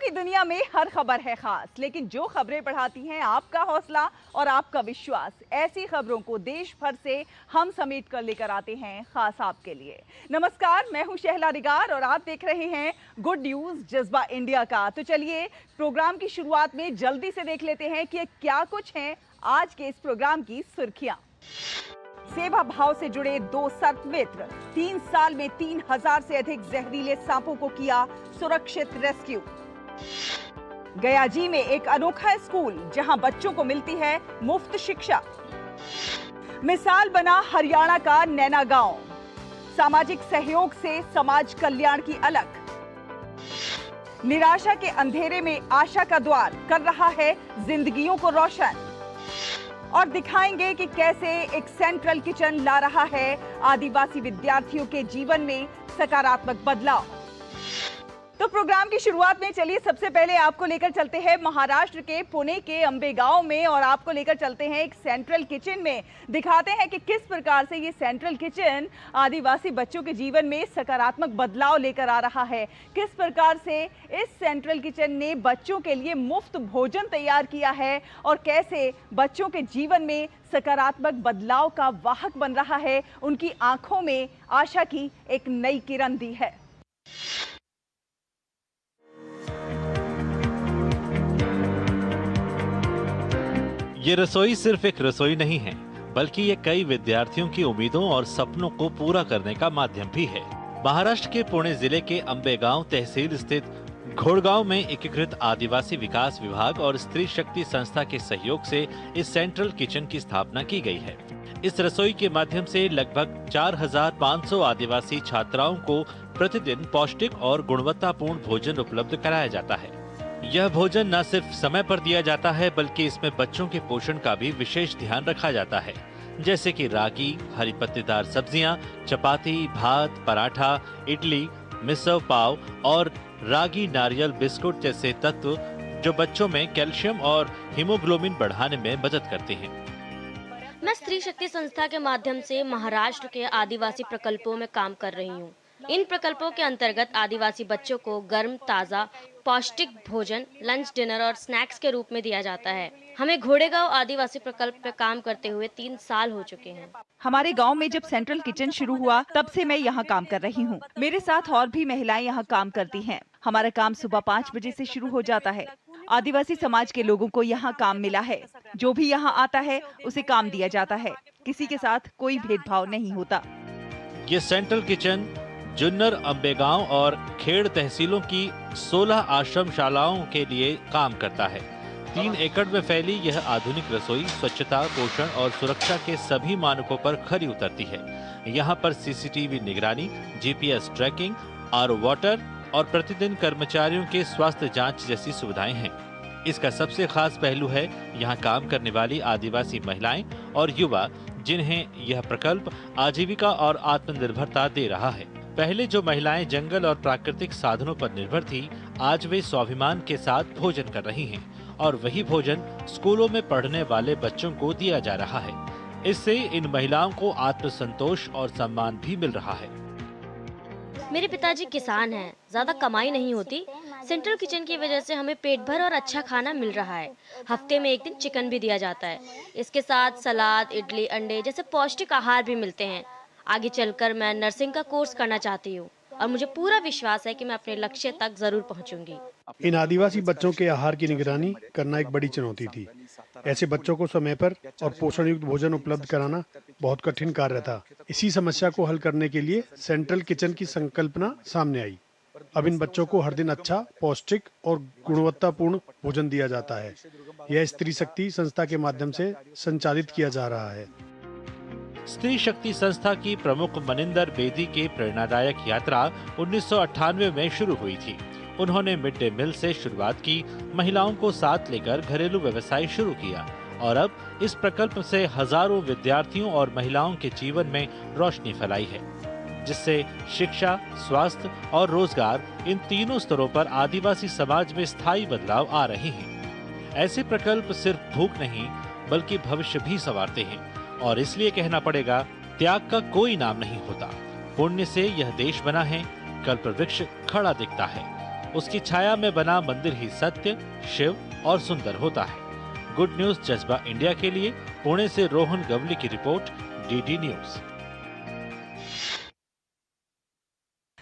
की दुनिया में हर खबर है खास, लेकिन जो खबरें बढ़ाती हैं आपका हौसला और आपका विश्वास, ऐसी खबरों को देश भर से हम समेट कर लेकर आते हैं खास आपके लिए। नमस्कार, मैं हूं शहला निगार और आप देख रहे हैं गुड न्यूज जज्बा इंडिया का। तो चलिए प्रोग्राम की शुरुआत में जल्दी से देख लेते हैं कि क्या कुछ है आज के इस प्रोग्राम की सुर्खियां। सेवा भाव से जुड़े 2 सर्पमित्र, 3 साल में 3000 से अधिक जहरीले सांपों को किया सुरक्षित रेस्क्यू। गयाजी में एक अनोखा स्कूल जहां बच्चों को मिलती है मुफ्त शिक्षा। मिसाल बना हरियाणा का नैना गांव, सामाजिक सहयोग से समाज कल्याण की अलख। निराशा के अंधेरे में आशा का द्वार कर रहा है जिंदगियों को रोशन। और दिखाएंगे कि कैसे एक सेंट्रल किचन ला रहा है आदिवासी विद्यार्थियों के जीवन में सकारात्मक बदलाव। तो प्रोग्राम की शुरुआत में चलिए सबसे पहले आपको लेकर चलते हैं महाराष्ट्र के पुणे के अंबेगांव में और आपको लेकर चलते हैं एक सेंट्रल किचन में। दिखाते हैं कि किस प्रकार से ये सेंट्रल किचन आदिवासी बच्चों के जीवन में सकारात्मक बदलाव लेकर आ रहा है। किस प्रकार से इस सेंट्रल किचन ने बच्चों के लिए मुफ्त भोजन तैयार किया है और कैसे बच्चों के जीवन में सकारात्मक बदलाव का वाहक बन रहा है, उनकी आंखों में आशा की एक नई किरण दी है। ये रसोई सिर्फ एक रसोई नहीं है, बल्कि ये कई विद्यार्थियों की उम्मीदों और सपनों को पूरा करने का माध्यम भी है। महाराष्ट्र के पुणे जिले के अंबेगांव तहसील स्थित घोड़गांव में एकीकृत आदिवासी विकास विभाग और स्त्री शक्ति संस्था के सहयोग से इस सेंट्रल किचन की स्थापना की गई है। इस रसोई के माध्यम से लगभग 4500 आदिवासी छात्राओं को प्रतिदिन पौष्टिक और गुणवत्तापूर्ण भोजन उपलब्ध कराया जाता है। यह भोजन न सिर्फ समय पर दिया जाता है, बल्कि इसमें बच्चों के पोषण का भी विशेष ध्यान रखा जाता है, जैसे कि रागी, हरी पत्तेदार सब्जियां, चपाती, भात, पराठा, इडली, मिसल पाव और रागी नारियल बिस्कुट जैसे तत्व जो बच्चों में कैल्शियम और हीमोग्लोबिन बढ़ाने में मदद करते हैं। मैं स्त्री शक्ति संस्था के माध्यम से महाराष्ट्र के आदिवासी प्रकल्पों में काम कर रही हूँ। इन प्रकल्पों के अंतर्गत आदिवासी बच्चों को गर्म, ताज़ा, पौष्टिक भोजन लंच, डिनर और स्नैक्स के रूप में दिया जाता है। हमें घोड़ेगांव आदिवासी प्रकल्प पे काम करते हुए 3 साल हो चुके हैं। हमारे गांव में जब सेंट्रल किचन शुरू हुआ तब से मैं यहाँ काम कर रही हूँ। मेरे साथ और भी महिलाएं यहाँ काम करती हैं। हमारा काम सुबह 5 बजे से शुरू हो जाता है। आदिवासी समाज के लोगों को यहाँ काम मिला है। जो भी यहाँ आता है उसे काम दिया जाता है। किसी के साथ कोई भेदभाव नहीं होता। ये सेंट्रल किचन जुन्नर, अंबेगांव और खेड़ तहसीलों की 16 आश्रम शालाओं के लिए काम करता है। 3 एकड़ में फैली यह आधुनिक रसोई स्वच्छता, पोषण और सुरक्षा के सभी मानकों पर खरी उतरती है। यहाँ पर सीसीटीवी निगरानी, जीपीएस ट्रैकिंग, आरओ वाटर और प्रतिदिन कर्मचारियों के स्वास्थ्य जांच जैसी सुविधाएं हैं। इसका सबसे खास पहलू है यहाँ काम करने वाली आदिवासी महिलाएं और युवा, जिन्हें यह प्रकल्प आजीविका और आत्मनिर्भरता दे रहा है। पहले जो महिलाएं जंगल और प्राकृतिक साधनों पर निर्भर थी, आज वे स्वाभिमान के साथ भोजन कर रही हैं और वही भोजन स्कूलों में पढ़ने वाले बच्चों को दिया जा रहा है। इससे इन महिलाओं को आत्मसंतोष और सम्मान भी मिल रहा है। मेरे पिताजी किसान हैं, ज्यादा कमाई नहीं होती। सेंट्रल किचन की वजह से हमें पेट भर और अच्छा खाना मिल रहा है। हफ्ते में 1 दिन चिकन भी दिया जाता है। इसके साथ सलाद, इडली, अंडे जैसे पौष्टिक आहार भी मिलते हैं। आगे चलकर मैं नर्सिंग का कोर्स करना चाहती हूँ और मुझे पूरा विश्वास है कि मैं अपने लक्ष्य तक जरूर पहुँचूंगी। इन आदिवासी बच्चों के आहार की निगरानी करना एक बड़ी चुनौती थी। ऐसे बच्चों को समय पर और पोषण युक्त भोजन उपलब्ध कराना बहुत कठिन कार्य था। इसी समस्या को हल करने के लिए सेंट्रल किचन की संकल्पना सामने आई। अब इन बच्चों को हर दिन अच्छा, पौष्टिक और गुणवत्तापूर्ण भोजन दिया जाता है। यह स्त्री शक्ति संस्था के माध्यम से संचालित किया जा रहा है। स्त्री शक्ति संस्था की प्रमुख मनिंदर बेदी के प्रेरणादायक यात्रा 1998 में शुरू हुई थी। उन्होंने मिड डे मील से शुरुआत की, महिलाओं को साथ लेकर घरेलू व्यवसाय शुरू किया और अब इस प्रकल्प से हजारों विद्यार्थियों और महिलाओं के जीवन में रोशनी फैलाई है, जिससे शिक्षा, स्वास्थ्य और रोजगार इन तीनों स्तरों पर आदिवासी समाज में स्थायी बदलाव आ रहे हैं। ऐसे प्रकल्प सिर्फ भूख नहीं, बल्कि भविष्य भी संवारते हैं और इसलिए कहना पड़ेगा, त्याग का कोई नाम नहीं होता। पुण्य से यह देश बना है, कल्प वृक्ष खड़ा दिखता है। उसकी छाया में बना मंदिर ही सत्य, शिव और सुंदर होता है। गुड न्यूज जज्बा इंडिया के लिए पुणे से रोहन गवली की रिपोर्ट, डीडी न्यूज।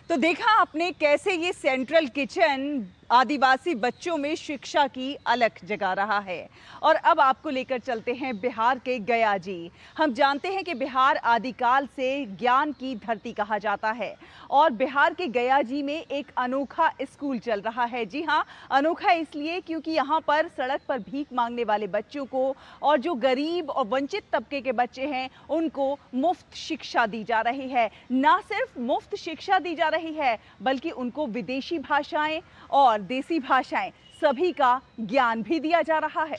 तो देखा आपने कैसे ये सेंट्रल किचन आदिवासी बच्चों में शिक्षा की अलख जगा रहा है। और अब आपको लेकर चलते हैं बिहार के गया जी। हम जानते हैं कि बिहार आदिकाल से ज्ञान की धरती कहा जाता है और बिहार के गया जी में एक अनोखा स्कूल चल रहा है। जी हाँ, अनोखा इसलिए क्योंकि यहाँ पर सड़क पर भीख मांगने वाले बच्चों को और जो गरीब और वंचित तबके के बच्चे हैं उनको मुफ्त शिक्षा दी जा रही है। ना सिर्फ मुफ्त शिक्षा दी जा रही है बल्कि उनको विदेशी भाषाएं और देसी भाषाएं सभी का ज्ञान भी दिया जा रहा है।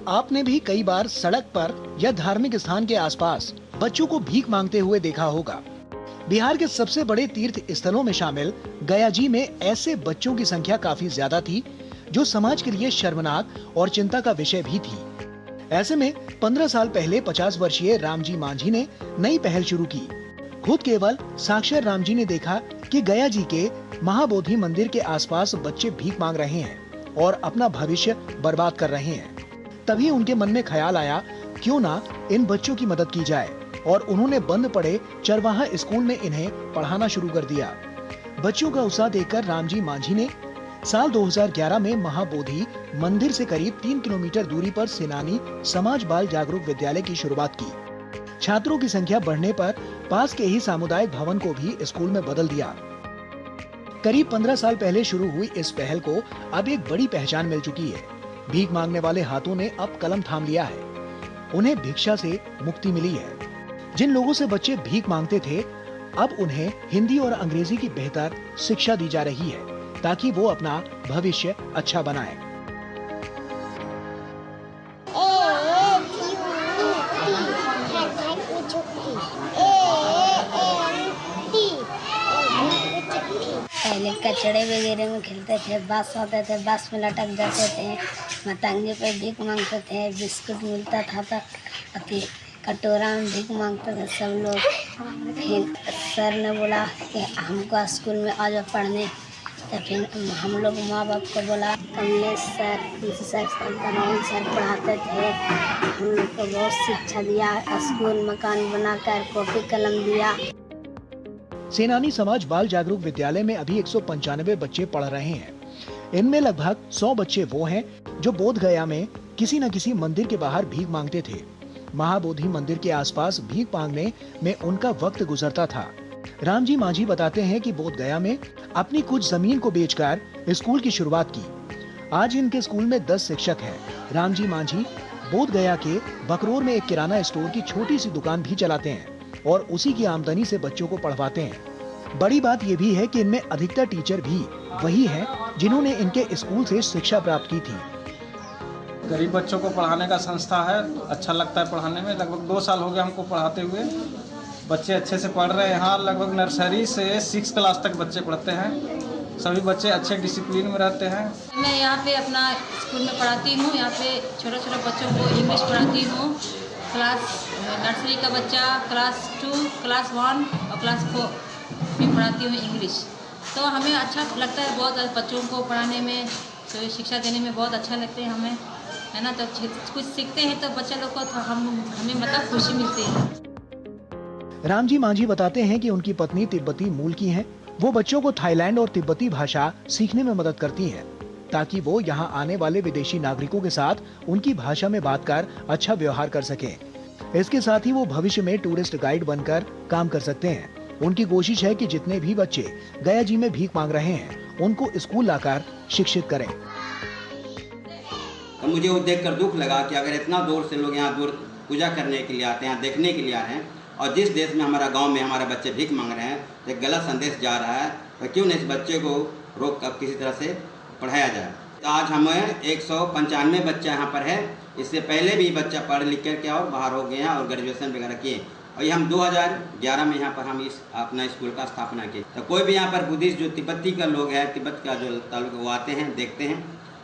आपने भी कई बार सड़क पर या धार्मिक स्थान के आसपास बच्चों को भीख मांगते हुए देखा होगा। बिहार के सबसे बड़े तीर्थ स्थलों में शामिल गया जी में ऐसे बच्चों की संख्या काफी ज्यादा थी जो समाज के लिए शर्मनाक और चिंता का विषय भी थी। ऐसे में 15 साल पहले 50 वर्षीय रामजी मांझी ने नई पहल शुरू की। खुद केवल साक्षर रामजी ने देखा कि गया जी के महाबोधि मंदिर के आसपास बच्चे भीख मांग रहे हैं और अपना भविष्य बर्बाद कर रहे हैं। तभी उनके मन में ख्याल आया, क्यों ना इन बच्चों की मदद की जाए, और उन्होंने बंद पड़े चरवाहा स्कूल में इन्हें पढ़ाना शुरू कर दिया। बच्चों का उत्साह देखकर रामजी मांझी ने साल 2011 में महाबोधि मंदिर से करीब 3 किलोमीटर दूरी पर सेनानी समाज बाल जागरूक विद्यालय की शुरुआत की। छात्रों की संख्या बढ़ने पर पास के ही सामुदायिक भवन को भी स्कूल में बदल दिया। करीब 15 साल पहले शुरू हुई इस पहल को अब एक बड़ी पहचान मिल चुकी है। भीख मांगने वाले हाथों ने अब कलम थाम लिया है। उन्हें भिक्षा से मुक्ति मिली है। जिन लोगों से बच्चे भीख मांगते थे, अब उन्हें हिंदी और अंग्रेजी की बेहतर शिक्षा दी जा रही है ताकि वो अपना भविष्य अच्छा बनाए। पहले कचड़े वगैरह में खेलते थे, बस होते थे, बस में लटक जाते थे, मतंगे पे भीख मांगते थे, बिस्कुट मिलता था तो अति कटोरा में भीख मांगते थे सब लोग। फिर सर ने बोला कि हमको स्कूल में आ जाओ पढ़ने, तो फिर हम लोग माँ बाप को बोला। कमलेश सर सर पढ़ाते थे, हम लोग को बहुत शिक्षा दिया, स्कूल मकान बनाकर कॉपी कलम दिया। सेनानी समाज बाल जागरूक विद्यालय में अभी 195 बच्चे पढ़ रहे हैं। इनमें लगभग 100 बच्चे वो हैं जो बोध गया में किसी न किसी मंदिर के बाहर भीख मांगते थे। महाबोधि मंदिर के आसपास भीख मांगने में उनका वक्त गुजरता था। रामजी मांझी बताते हैं कि बोध गया में अपनी कुछ जमीन को बेचकर स्कूल की शुरुआत की। आज इनके स्कूल में 10 शिक्षक हैं। रामजी मांझी बोध गया के बकरोर में एक किराना स्टोर की छोटी सी दुकान भी चलाते हैं और उसी की आमदनी से बच्चों को पढ़वाते हैं। बड़ी बात ये भी है कि इनमें अधिकतर टीचर भी वही हैं जिन्होंने इनके स्कूल से शिक्षा प्राप्त की थी। गरीब बच्चों को पढ़ाने का संस्था है, अच्छा लगता है पढ़ाने में। लगभग 2 साल हो गए हमको पढ़ाते हुए। बच्चे अच्छे से पढ़ रहे हैं। यहाँ लगभग नर्सरी से 6 क्लास तक बच्चे पढ़ते हैं। सभी बच्चे अच्छे डिसिप्लिन में रहते हैं। मैं यहाँ पे अपना स्कूल में पढ़ाती हूँ। यहाँ पे छोटे छोटे बच्चों को इंग्लिश पढ़ाती हूँ। क्लास नर्सरी का बच्चा, क्लास 2, क्लास 1 और क्लास 4 भी पढ़ाती हूँ इंग्लिश। तो हमें अच्छा लगता है बहुत, बच्चों को पढ़ाने में, तो शिक्षा देने में बहुत अच्छा लगता है हमें, है ना। तो कुछ सीखते हैं तो बच्चे लोग को तो हमें मतलब खुशी मिलती है। रामजी मांझी बताते हैं कि उनकी पत्नी तिब्बती मूल की हैं। वो बच्चों को थाईलैंड और तिब्बती भाषा सीखने में मदद करती हैं ताकि वो यहाँ आने वाले विदेशी नागरिकों के साथ उनकी भाषा में बात कर अच्छा व्यवहार कर सकें। इसके साथ ही वो भविष्य में टूरिस्ट गाइड बनकर काम कर सकते हैं। उनकी कोशिश है कि जितने भी बच्चे गया जी में भीख मांग रहे हैं उनको स्कूल लाकर शिक्षित करें। तो मुझे वो देखकर दुख लगा कि अगर इतना दूर से लोग यहाँ दूर पूजा करने के लिए आते हैं, देखने के लिए आ रहे हैं, और जिस देश में हमारा गांव में हमारे बच्चे भीख मांग रहे हैं, तो एक गलत संदेश जा रहा है। तो क्यों नहीं इस बच्चे को रोक कर किसी तरह से पढ़ाया जाए। तो आज हमें 195 बच्चा यहाँ पर है। इससे पहले भी बच्चा पढ़ लिख करके और बाहर हो गए हैं और ग्रेजुएशन वगैरह किए। और ये हम 2011 में यहाँ पर हम इस अपना स्कूल का स्थापना की। तो कोई भी यहाँ पर बुद्धिस्ट जो तिब्बती का लोग है, तिब्बत का जो ताल्लुक, वो आते हैं, देखते हैं,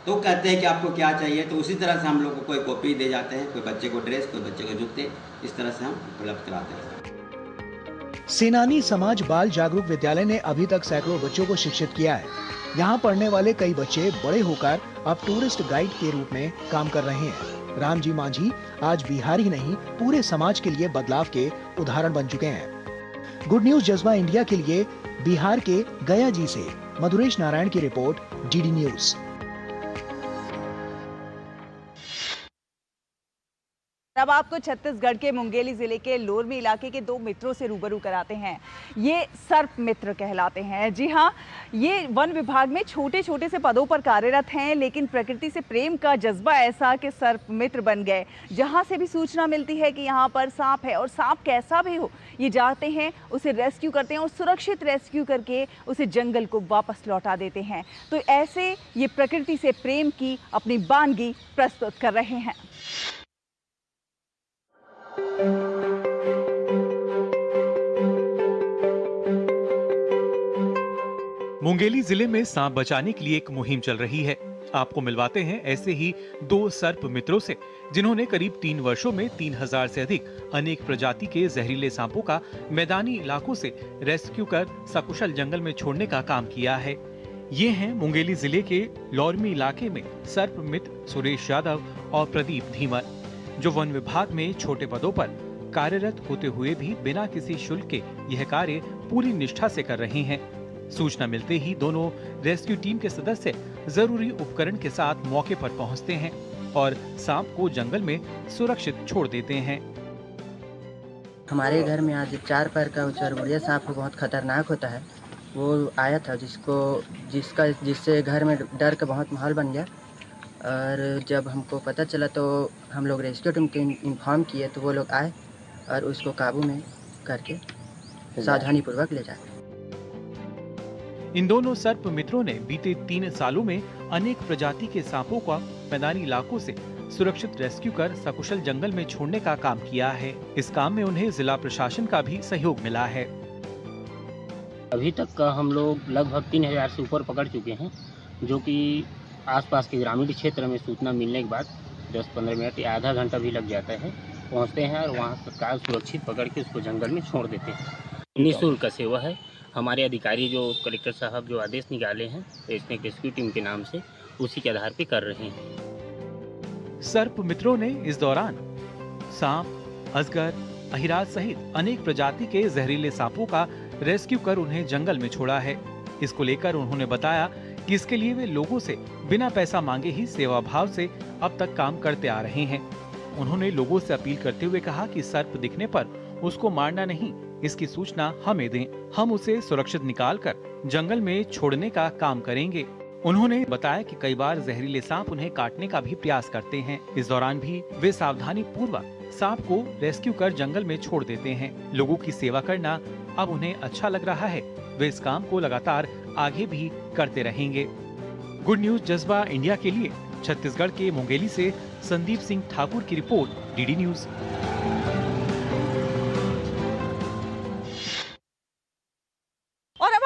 तो कहते हैं कि आपको क्या चाहिए। तो उसी तरह से हम लोग को कोई कॉपी दे जाते हैं, कोई बच्चे को ड्रेस, कोई बच्चे को जूते, इस तरह से हम उपलब्ध कराते हैं। सेनानी समाज बाल जागरूक विद्यालय ने अभी तक सैकड़ों बच्चों को शिक्षित किया है। यहाँ पढ़ने वाले कई बच्चे बड़े होकर अब टूरिस्ट गाइड के रूप में काम कर रहे हैं। रामजी मांझी आज बिहार ही नहीं पूरे समाज के लिए बदलाव के उदाहरण बन चुके हैं। गुड न्यूज जज्बा इंडिया के लिए बिहार के गया जी से मधुरेश नारायण की रिपोर्ट, डीडी न्यूज। अब आपको छत्तीसगढ़ के मुंगेली जिले के लोरमी इलाके के दो मित्रों से रूबरू कराते हैं। ये सर्प मित्र कहलाते हैं। जी हाँ, ये वन विभाग में छोटे छोटे से पदों पर कार्यरत हैं, लेकिन प्रकृति से प्रेम का जज्बा ऐसा कि सर्प मित्र बन गए। जहाँ से भी सूचना मिलती है कि यहाँ पर सांप है, और सांप कैसा भी हो, ये जाते हैं, उसे रेस्क्यू करते हैं और सुरक्षित रेस्क्यू करके उसे जंगल को वापस लौटा देते हैं। तो ऐसे ये प्रकृति से प्रेम की अपनी वानगी प्रस्तुत कर रहे हैं। मुंगेली जिले में सांप बचाने के लिए एक मुहिम चल रही है। आपको मिलवाते हैं ऐसे ही दो सर्प मित्रों से, जिन्होंने करीब 3 वर्षों में 3000 से अधिक अनेक प्रजाति के जहरीले सांपों का मैदानी इलाकों से रेस्क्यू कर सकुशल जंगल में छोड़ने का काम किया है। ये हैं मुंगेली जिले के लोरमी इलाके में सर्प मित्र सुरेश यादव और प्रदीप धीमर, जो वन विभाग में छोटे पदों पर कार्यरत होते हुए भी बिना किसी शुल्क के यह कार्य पूरी निष्ठा से कर रहे हैं। सूचना मिलते ही दोनों रेस्क्यू टीम के सदस्य जरूरी उपकरण के साथ मौके पर पहुंचते हैं और सांप को जंगल में सुरक्षित छोड़ देते हैं। हमारे घर में आज 4 पैर का चरगुड़िया सांप बहुत खतरनाक होता है। वो आया था जिससे घर में डर का बहुत माहौल बन गया, और जब हमको पता चला तो हम लोग रेस्क्यू टीम को इन्फॉर्म किए, तो वो लोग आए और उसको काबू में करके सावधानी पूर्वक ले जाए। इन दोनों सर्प मित्रों ने बीते 3 सालों में अनेक प्रजाति के सांपों का मैदानी इलाकों से सुरक्षित रेस्क्यू कर सकुशल जंगल में छोड़ने का काम किया है। इस काम में उन्हें जिला प्रशासन का भी सहयोग मिला है। अभी तक का हम लोग लगभग 3000 से ऊपर पकड़ चुके हैं, जो कि आसपास के ग्रामीण क्षेत्र में सूचना मिलने के बाद 10-15 मिनट या आधा घंटा भी लग जाता है, पहुंचते हैं और वहां सरकार सुरक्षित पकड़ के उसको जंगल में छोड़ देते हैं। निःशुल्क सेवा है। हमारे अधिकारी जो कलेक्टर साहब जो आदेश निकाले हैं स्नेक रेस्क्यू टीम के नाम से, उसी के आधार पे कर रहे हैं। सर्प मित्रों ने इस दौरान सांप, अजगर, अहिराज सहित अनेक प्रजाति के जहरीले सांपों का रेस्क्यू कर उन्हें जंगल में छोड़ा है। इसको लेकर उन्होंने बताया कि इसके लिए वे लोगों से बिना पैसा मांगे ही सेवा भाव से अब तक काम करते आ रहे हैं। उन्होंने लोगों से अपील करते हुए कहा कि सर्प दिखने पर उसको मारना नहीं, इसकी सूचना हमें दें, हम उसे सुरक्षित निकालकर जंगल में छोड़ने का काम करेंगे। उन्होंने बताया कि कई बार जहरीले सांप उन्हें काटने का भी प्रयास करते हैं। इस दौरान भी वे सावधानी पूर्वक सांप को रेस्क्यू कर जंगल में छोड़ देते हैं। लोगों की सेवा करना अब उन्हें अच्छा लग रहा है। वे इस काम को लगातार आगे भी करते रहेंगे। गुड न्यूज जज्बा इंडिया के लिए छत्तीसगढ़ के मुंगेली से संदीप सिंह ठाकुर की रिपोर्ट, डीडी न्यूज।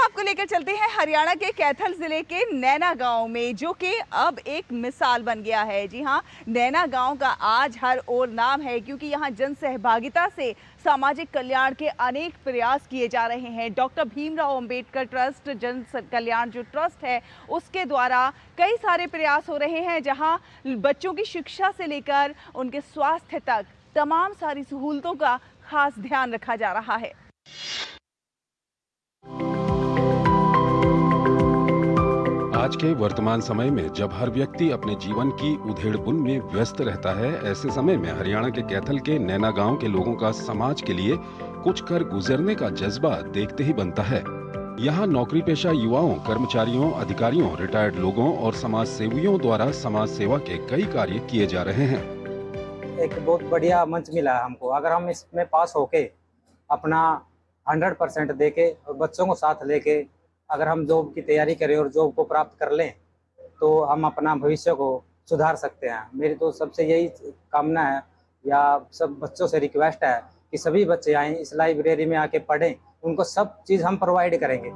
आपको लेकर चलते हैं हरियाणा के कैथल जिले के नैना गांव में, जो कि अब एक मिसाल बन गया है। जी हां, नैना गांव का आज हर ओर नाम है, क्योंकि यहां जन सहभागिता से सामाजिक कल्याण के अनेक प्रयास किए जा रहे हैं। डॉक्टर भीमराव अंबेडकर ट्रस्ट जन कल्याण जो ट्रस्ट है, उसके द्वारा कई सारे प्रयास हो रहे हैं, जहां बच्चों की शिक्षा से लेकर उनके स्वास्थ्य तक तमाम सारी सहूलतों का खास ध्यान रखा जा रहा है। आज के वर्तमान समय में जब हर व्यक्ति अपने जीवन की उधेड़-बुन में व्यस्त रहता है, ऐसे समय में हरियाणा के कैथल के नैना गांव के लोगों का समाज के लिए कुछ कर गुजरने का जज्बा देखते ही बनता है। यहाँ नौकरी पेशा युवाओं, कर्मचारियों, अधिकारियों, रिटायर्ड लोगों और समाज सेवियों द्वारा समाज सेवा के कई कार्य किए जा रहे हैं। एक बहुत बढ़िया मंच मिला है हमको। अगर हम इसमें पास होके अपना 100% देके और बच्चों को साथ लेके अगर हम जॉब की तैयारी करें और जॉब को प्राप्त कर लें, तो हम अपना भविष्य को सुधार सकते हैं। मेरी तो सबसे यही कामना है, या सब बच्चों से रिक्वेस्ट है कि सभी बच्चे आएं, इस लाइब्रेरी में आके पढ़ें, उनको सब चीज़ हम प्रोवाइड करेंगे।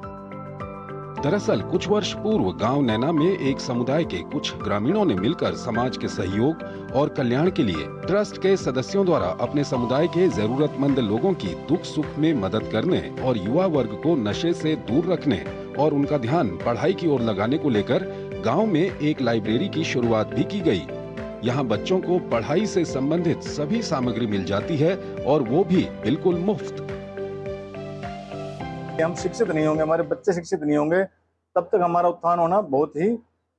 दरअसल कुछ वर्ष पूर्व गांव नैना में एक समुदाय के कुछ ग्रामीणों ने मिलकर समाज के सहयोग और कल्याण के लिए ट्रस्ट के सदस्यों द्वारा अपने समुदाय के जरूरतमंद लोगों की दुख सुख में मदद करने और युवा वर्ग को नशे से दूर रखने और उनका ध्यान पढ़ाई की ओर लगाने को लेकर गांव में एक लाइब्रेरी की शुरुआत भी की गई। यहाँ बच्चों को पढ़ाई से संबंधित सभी सामग्री मिल जाती है और वो भी बिल्कुल मुफ्त। हम शिक्षित नहीं होंगे, हमारे बच्चे शिक्षित नहीं होंगे, तब तक हमारा उत्थान होना बहुत ही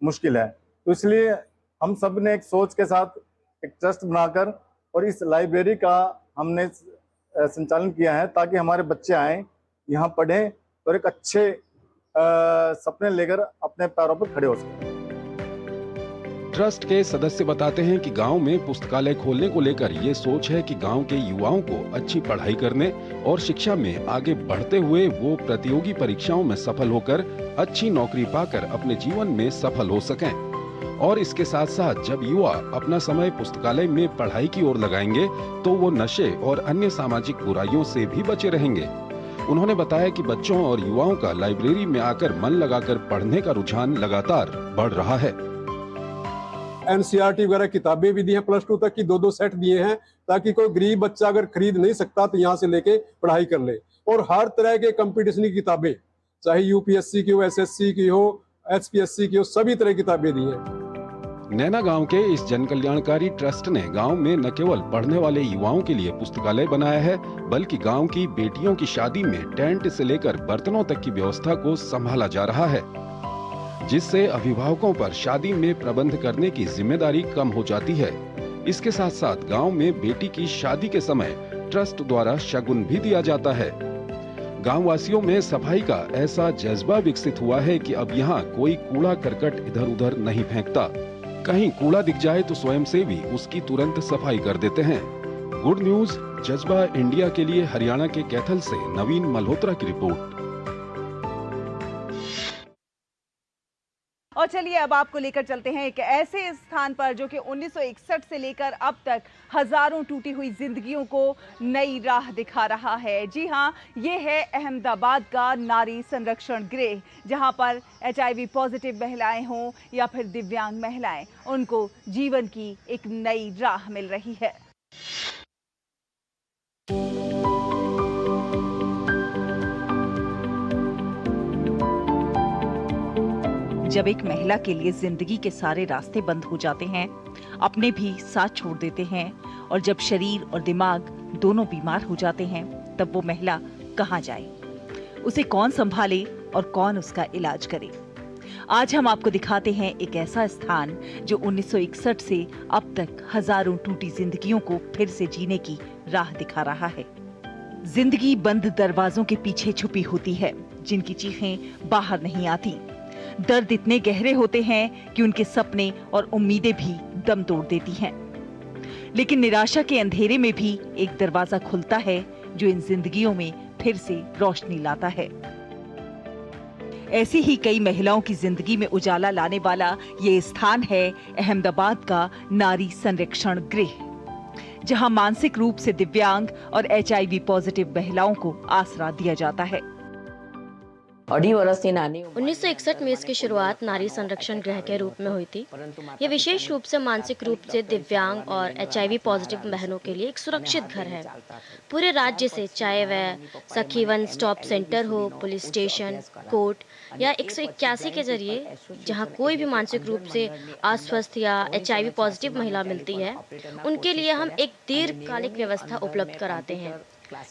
मुश्किल है। तो इसलिए हम सब ने एक सोच के साथ एक ट्रस्ट बनाकर और इस लाइब्रेरी का हमने संचालन किया है ताकि हमारे बच्चे आए, यहाँ पढ़ें और एक अच्छे सपने लेकर अपने पैरों पर खड़े हो सकें। ट्रस्ट के सदस्य बताते हैं कि गांव में पुस्तकालय खोलने को लेकर ये सोच है कि गांव के युवाओं को अच्छी पढ़ाई करने और शिक्षा में आगे बढ़ते हुए वो प्रतियोगी परीक्षाओं में सफल होकर अच्छी नौकरी पाकर अपने जीवन में सफल हो सकें। और इसके साथ साथ जब युवा अपना समय पुस्तकालय में पढ़ाई की ओर लगाएंगे तो वो नशे और अन्य सामाजिक बुराइयों से भी बचे रहेंगे। उन्होंने बताया कि बच्चों और युवाओं का लाइब्रेरी में आकर मन लगाकर पढ़ने का रुझान लगातार बढ़ रहा है। NCERT वगैरह किताबें भी दी हैं, +2 तक की 2-2 सेट दिए हैं ताकि कोई गरीब बच्चा अगर खरीद नहीं सकता तो यहाँ से लेके पढ़ाई कर ले। और हर तरह के कंपटीशन की किताबें, चाहे UPSC की हो, SSC की हो, HPSC की हो, सभी तरह की किताबें दी हैं। नैना गांव के इस जन कल्याणकारी ट्रस्ट ने गांव में न केवल पढ़ने वाले युवाओं के लिए पुस्तकालय बनाया है, बल्कि गांव की बेटियों की शादी में टेंट से लेकर बर्तनों तक की व्यवस्था को संभाला जा रहा है, जिससे अभिभावकों पर शादी में प्रबंध करने की जिम्मेदारी कम हो जाती है। इसके साथ साथ गांव में बेटी की शादी के समय ट्रस्ट द्वारा शगुन भी दिया जाता है। गांव वासियों में सफाई का ऐसा जज्बा विकसित हुआ है कि अब यहाँ कोई कूड़ा करकट इधर उधर नहीं फेंकता। कहीं कूड़ा दिख जाए तो स्वयंसेवी उसकी तुरंत सफाई कर देते हैं। गुड न्यूज जज्बा इंडिया के लिए हरियाणा के कैथल से नवीन मल्होत्रा की रिपोर्ट। और चलिए अब आपको लेकर चलते हैं एक ऐसे स्थान पर जो कि 1961 से लेकर अब तक हजारों टूटी हुई जिंदगियों को नई राह दिखा रहा है। जी हां, ये है अहमदाबाद का नारी संरक्षण गृह, जहां पर HIV पॉजिटिव महिलाएं हों या फिर दिव्यांग महिलाएं, उनको जीवन की एक नई राह मिल रही है। जब एक महिला के लिए जिंदगी के सारे रास्ते बंद हो जाते हैं, अपने भी साथ छोड़ देते हैं और जब शरीर और दिमाग दोनों बीमार हो जाते हैं, तब वो महिला कहां जाए, उसे कौन संभाले और कौन उसका इलाज करे। आज हम आपको दिखाते हैं एक ऐसा स्थान जो 1961 से अब तक हजारों टूटी जिंदगियों को फिर से जीने की राह दिखा रहा है। जिंदगी बंद दरवाजों के पीछे छुपी होती है, जिनकी चीखें बाहर नहीं आती। दर्द इतने गहरे होते हैं कि उनके सपने और उम्मीदें भी दम तोड़ देती हैं। लेकिन निराशा के अंधेरे में भी एक दरवाजा खुलता है जो इन जिंदगियों में फिर से रोशनी लाता है। ऐसी ही कई महिलाओं की जिंदगी में उजाला लाने वाला ये स्थान है अहमदाबाद का नारी संरक्षण गृह, जहां मानसिक रूप से दिव्यांग और HIV पॉजिटिव महिलाओं को आसरा दिया जाता है। 1961 में इसकी शुरुआत नारी संरक्षण गृह के रूप में हुई थी। ये विशेष रूप से मानसिक रूप से दिव्यांग और HIV पॉजिटिव बहनों के लिए एक सुरक्षित घर है। पूरे राज्य से, चाहे वह सखी वन स्टॉप सेंटर हो, पुलिस स्टेशन, कोर्ट या 181 के जरिए, जहां कोई भी मानसिक रूप से अस्वस्थ या HIV पॉजिटिव महिला मिलती है, उनके लिए हम एक दीर्घकालिक व्यवस्था उपलब्ध कराते हैं।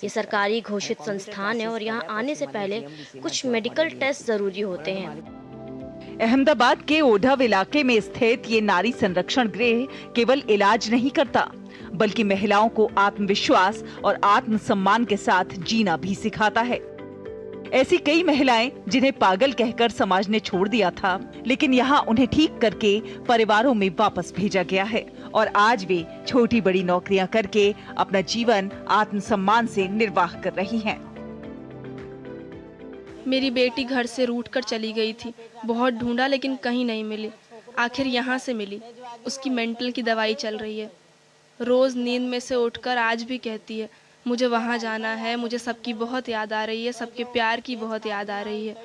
ये सरकारी घोषित संस्थान है और यहाँ आने से पहले कुछ मेडिकल टेस्ट जरूरी होते हैं। अहमदाबाद के ओढ़व इलाके में स्थित ये नारी संरक्षण गृह केवल इलाज नहीं करता, बल्कि महिलाओं को आत्मविश्वास और आत्मसम्मान के साथ जीना भी सिखाता है। ऐसी कई महिलाएं जिन्हें पागल कहकर समाज ने छोड़ दिया था, लेकिन यहाँ उन्हें ठीक करके परिवारों में वापस भेजा गया है और आज वे छोटी बड़ी नौकरियां करके अपना जीवन आत्मसम्मान से निर्वाह कर रही हैं। मेरी बेटी घर से रूठ कर चली गई थी, बहुत ढूंढा लेकिन कहीं नहीं मिली। आखिर यहाँ से मिली। उसकी मेंटल की दवाई चल रही है। रोज नींद में से उठकर आज भी कहती है, मुझे वहाँ जाना है, मुझे सबकी बहुत याद आ रही है, सबके प्यार की बहुत याद आ रही है।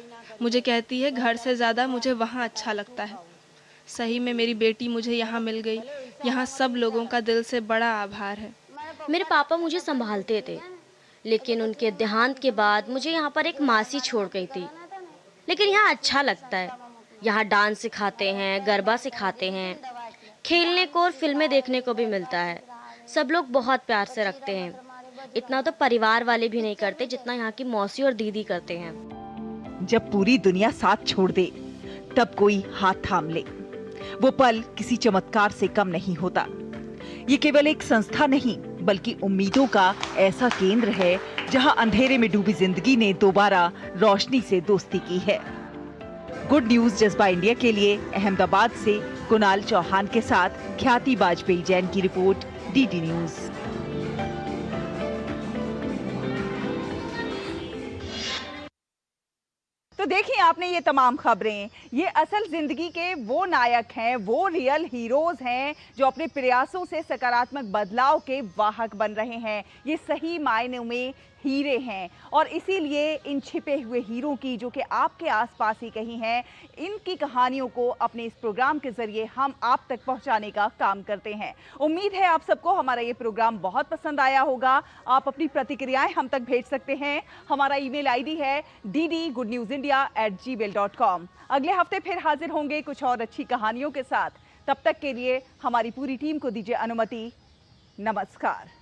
मुझे कहती है घर से ज़्यादा मुझे वहाँ अच्छा लगता है। सही में मेरी बेटी मुझे यहाँ मिल गई। यहाँ सब लोगों का दिल से बड़ा आभार है। मेरे पापा मुझे संभालते थे, लेकिन उनके देहांत के बाद मुझे यहाँ पर एक मासी छोड़ गई थी। लेकिन यहाँ अच्छा लगता है। यहाँ डांस सिखाते हैं, गरबा सिखाते हैं, खेलने को और फिल्में देखने को भी मिलता है। सब लोग बहुत प्यार से रखते हैं। इतना तो परिवार वाले भी नहीं करते जितना यहाँ की मौसी और दीदी करते हैं। जब पूरी दुनिया साथ छोड़ दे तब कोई हाथ थाम ले, वो पल किसी चमत्कार से कम नहीं होता। ये केवल एक संस्था नहीं बल्कि उम्मीदों का ऐसा केंद्र है जहां अंधेरे में डूबी जिंदगी ने दोबारा रोशनी से दोस्ती की है। गुड न्यूज जज्बा इंडिया के लिए अहमदाबाद से कुणाल चौहान के साथ ख्याति वाजपेयी जैन की रिपोर्ट, डीडी न्यूज। तो देखिए आपने ये तमाम खबरें, ये असल जिंदगी के वो नायक हैं, वो रियल हीरोज हैं जो अपने प्रयासों से सकारात्मक बदलाव के वाहक बन रहे हैं। ये सही मायनों में हीरे हैं और इसीलिए इन छिपे हुए हीरों की, जो कि आपके आसपास ही कहीं हैं, इनकी कहानियों को अपने इस प्रोग्राम के जरिए हम आप तक पहुंचाने का काम करते हैं। उम्मीद है आप सबको हमारा ये प्रोग्राम बहुत पसंद आया होगा। आप अपनी प्रतिक्रियाएं हम तक भेज सकते हैं। हमारा ईमेल आईडी है dd.goodnewsindia@gmail.com। अगले हफ्ते फिर हाजिर होंगे कुछ और अच्छी कहानियों के साथ। तब तक के लिए हमारी पूरी टीम को दीजिए अनुमति। नमस्कार।